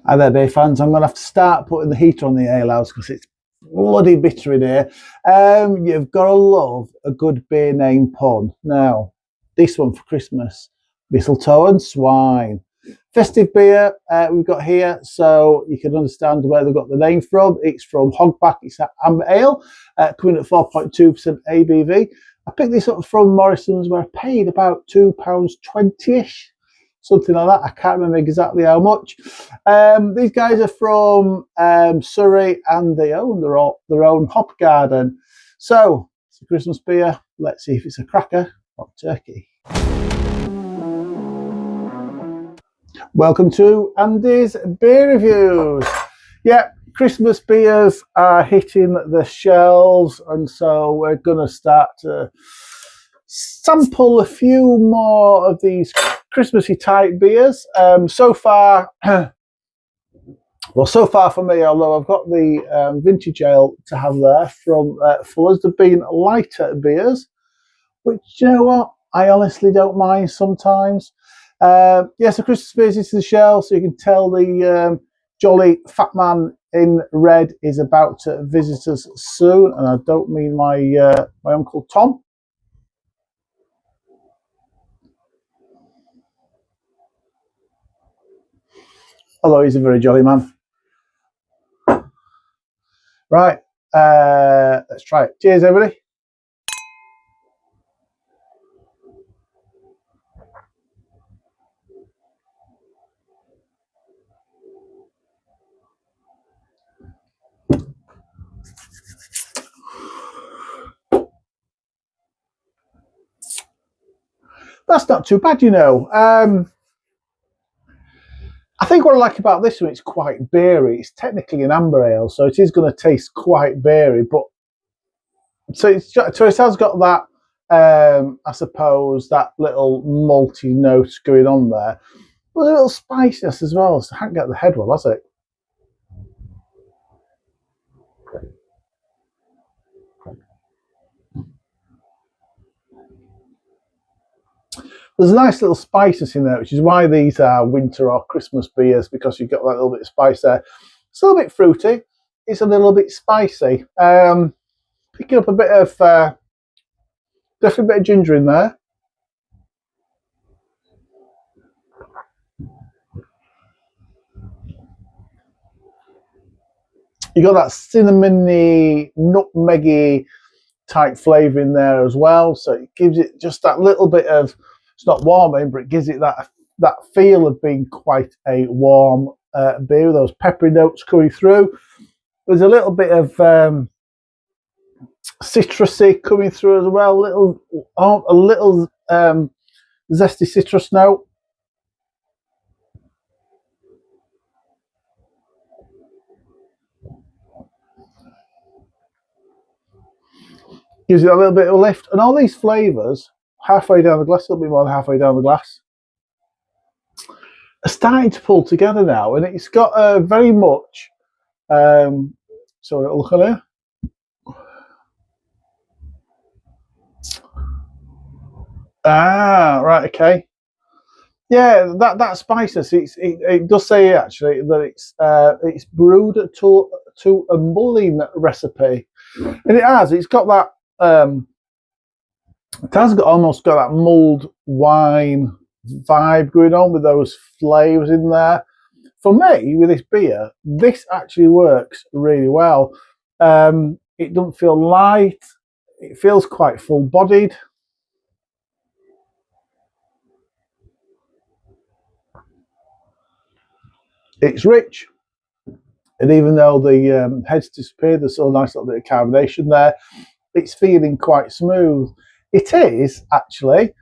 Hi there, beer fans. I'm going to have to start putting the heater on the ale house because it's bloody bitter in here. You've got to love a good beer name pun. Now, this one for Christmas, Mistletoe and Swine. Festive beer we've got here, so you can understand where they've got the name from. It's from Hogs Back, it's Amber Ale, coming at 4.2% ABV. I picked this up from Morrison's where I paid about £2.20-ish. Something like that. I can't remember exactly how much. These guys are from Surrey and they own their own hop garden. So it's a Christmas beer. Let's see if it's a cracker or turkey. Welcome to Andy's Beer Reviews. Yeah, Christmas beers are hitting the shelves, and so we're going to start to sample a few more of these Christmassy type beers. So far for me, although I've got the vintage ale to have there from Fuller's, they've been lighter beers, which, you know what, I honestly don't mind sometimes. Yes, the Christmas beers into the shelf, so you can tell the jolly fat man in red is about to visit us soon, and I don't mean my Uncle Tom. Although he's a very jolly man. Right, let's try it. Cheers, everybody. That's not too bad, you know. I think what I like about this one, it's quite beery. It's technically an amber ale, so it is going to taste quite beery, but so it has got that, I suppose, that little malty note going on there, but a little spiciness as well. So I can't get the head well, has it? There's a nice little spices in there, which is why these are winter or Christmas beers, because you've got that little bit of spice there. It's a little bit fruity. It's a little bit spicy. Picking up a bit of, definitely a bit of ginger in there. You got that cinnamony, nutmeggy type flavour in there as well. So it gives it just that little bit of, it's not warming, but it gives it that feel of being quite a warm beer with those peppery notes coming through. There's a little bit of citrusy coming through as well, a little zesty citrus note. Gives it a little bit of a lift, and all these flavours halfway down the glass, a little bit more than halfway down the glass, are starting to pull together now, and it's got very much. So look at it. Ah, right, okay. Yeah, that spiciness. It does say actually that it's brewed to a mulling recipe, and it has. It's got that. It has almost got that mulled wine vibe going on with those flavours in there. For me, with this beer, this actually works really well. It doesn't feel light. It feels quite full-bodied. It's rich, and even though the head's disappeared, there's still a nice little bit of carbonation there. It's feeling quite smooth. It is actually.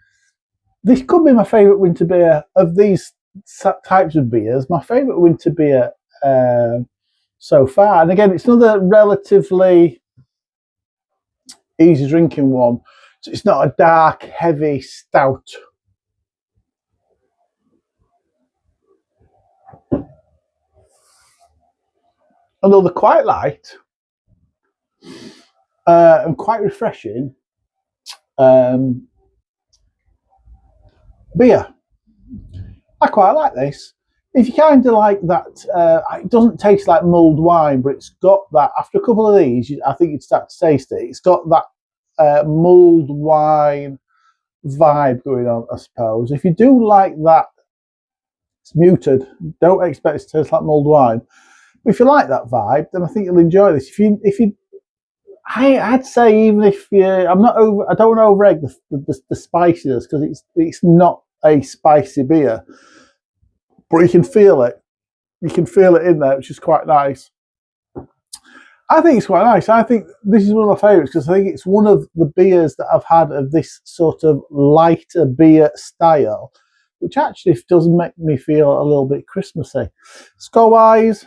This could be my favourite winter beer of these types of beers. My favourite winter beer so far. And again, it's another relatively easy drinking one. So it's not a dark, heavy stout. Although they're quite light and quite refreshing beer. I quite like this. if you kind of like that, it doesn't taste like mulled wine, but it's got that. After a couple of these, I think you'd start to taste it. It's got that mulled wine vibe going on, I suppose. If you do like that, it's muted. Don't expect it to taste like mulled wine. But if you like that vibe, then I think you'll enjoy this. I'd say even if you, I don't want to overegg the spiciness because it's not a spicy beer, but you can feel it. You can feel it in there, which is quite nice. I think it's quite nice. I think this is one of my favourites because I think it's one of the beers that I've had of this sort of lighter beer style, which actually does make me feel a little bit Christmassy. Score-wise,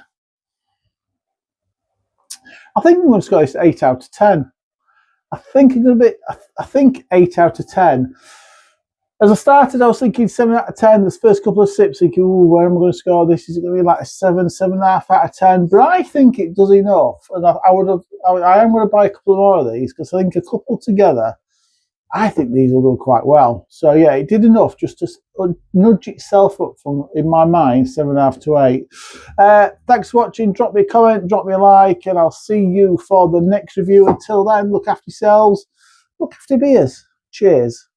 I think I'm going to score this 8 out of 10. I think 8 out of 10. As I started, I was thinking 7 out of 10. This first couple of sips, thinking, "Ooh, where am I going to score this? Is it going to be like a 7, 7.5 out of 10?" But I think it does enough, and I am going to buy a couple more of these because I think a couple together, I think these will go quite well. So yeah, it did enough just to nudge itself up from, in my mind, 7.5 to 8. Thanks for watching. Drop me a comment, drop me a like, and I'll see you for the next review. Until then, look after yourselves, look after beers. Cheers.